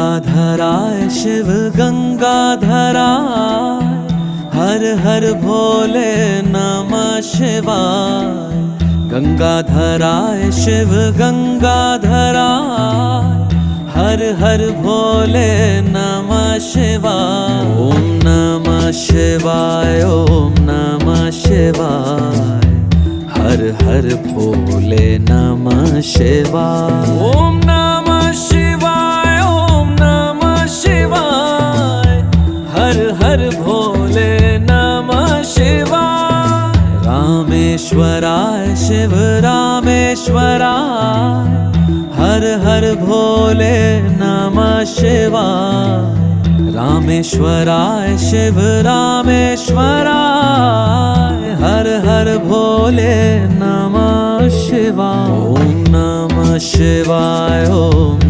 गंगाधराय शिव गंगाधराय, हर हर भोले नमः शिवाय। गंगाधराय शिव गंगाधराय, हर हर भोले नमः शिवाय। ओम नमः शिवाय, ओम नमः शिवाय, हर हर भोले नमः शिवाय। ओम नमः शिवाय, ओम नमः शिवाय, हर हर भोले नमः शिवाय। रामेश्वराय शिव रामेश्वराय, हर हर भोले नमः शिवाय। रामेश्वराय शिव रामेश्वराय, हर हर भोले नमः शिवाय। ओम नमः शिवाय, ओम